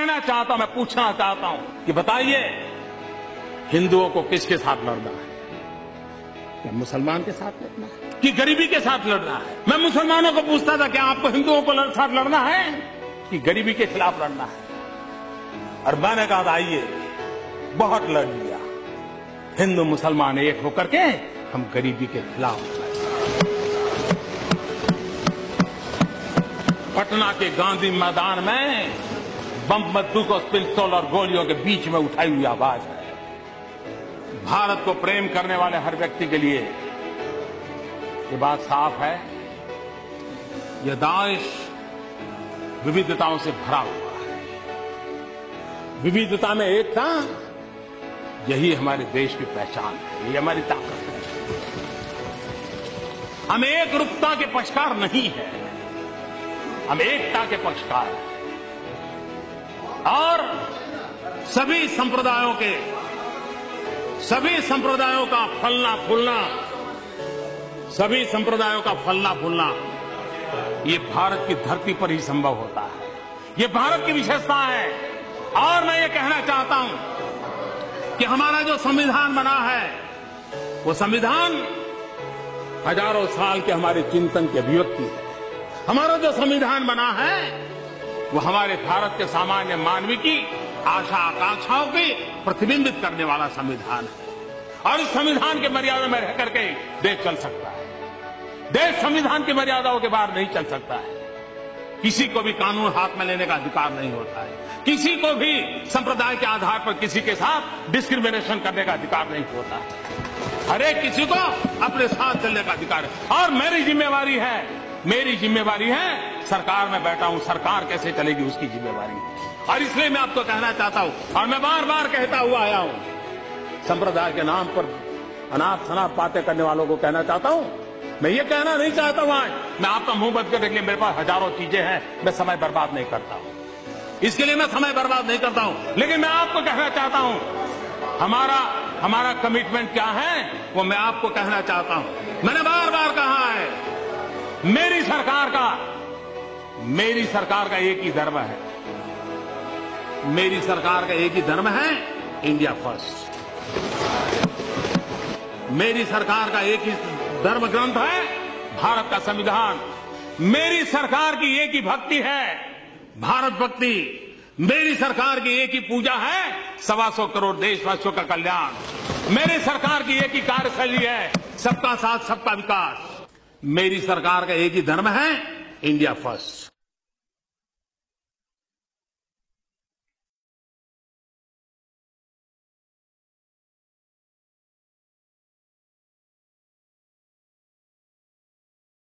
कहना चाहता हूं, मैं पूछना चाहता हूं कि बताइए, हिंदुओं को किसके साथ लड़ना है? क्या मुसलमान के साथ लड़ना है कि गरीबी के साथ लड़ना है? मैं मुसलमानों को पूछता था, क्या आपको हिंदुओं को साथ लड़ना है कि गरीबी के खिलाफ लड़ना है? और मैंने कहा आइए, बहुत लड़ लिया, हिंदू मुसलमान एक होकर के हम गरीबी के खिलाफ लड़ें। पटना के गांधी मैदान में बम, बंदूक और पिस्तौल और गोलियों के बीच में उठाई हुई आवाज है। भारत को प्रेम करने वाले हर व्यक्ति के लिए ये बात साफ है, यह दाइश विविधताओं से भरा हुआ है। विविधता में एकता, यही हमारे देश की पहचान है, यही हमारी ताकत है। हम एक रूपता के पक्षकार नहीं है, हम एकता के पक्षकार हैं। और सभी संप्रदायों का फलना फूलना, ये भारत की धरती पर ही संभव होता है। ये भारत की विशेषता है। और मैं ये कहना चाहता हूं कि हमारा जो संविधान बना है, वो संविधान हजारों साल के हमारे चिंतन की अभिव्यक्ति है। हमारा जो संविधान बना है, वो हमारे भारत के सामान्य मानवी की आशा आकांक्षाओं की प्रतिबिंबित करने वाला संविधान है। और इस संविधान के मर्यादा में रह करके देश चल सकता है। देश संविधान की मर्यादाओं के बाहर नहीं चल सकता है। किसी को भी कानून हाथ में लेने का अधिकार नहीं होता है। किसी को भी संप्रदाय के आधार पर किसी के साथ डिस्क्रिमिनेशन करने का अधिकार नहीं होता है। हर एक किसी को अपने साथ चलने का अधिकार है। और मेरी जिम्मेवारी है, सरकार में बैठा हूं, सरकार कैसे चलेगी उसकी जिम्मेवारी है। और इसलिए मैं आपको कहना चाहता हूं, और मैं बार बार कहता हुआ आया हूं, संप्रदाय के नाम पर अनाप शनाप बातें करने वालों को कहना चाहता हूं, मैं ये कहना नहीं चाहता हूं आज मैं आपका मुंह बंद कर रखिए, मेरे पास हजारों चीजें हैं, मैं समय बर्बाद नहीं करता हूं, इसके लिए मैं समय बर्बाद नहीं करता हूं। लेकिन मैं आपको कहना चाहता हूं, हमारा कमिटमेंट क्या है, वो मैं आपको कहना चाहता हूं। मैंने बार बार कहा है, मेरी सरकार का एक ही धर्म है, मेरी सरकार का एक ही धर्म है, इंडिया फर्स्ट। मेरी सरकार का एक ही धर्म ग्रंथ है, भारत का संविधान। मेरी सरकार की एक ही भक्ति है, भारत भक्ति। मेरी सरकार की एक ही पूजा है, 125 करोड़ देशवासियों का कल्याण। मेरी सरकार की एक ही कार्यशैली है, सबका साथ सबका विकास। मेरी सरकार का एक ही धर्म है, इंडिया फर्स्ट।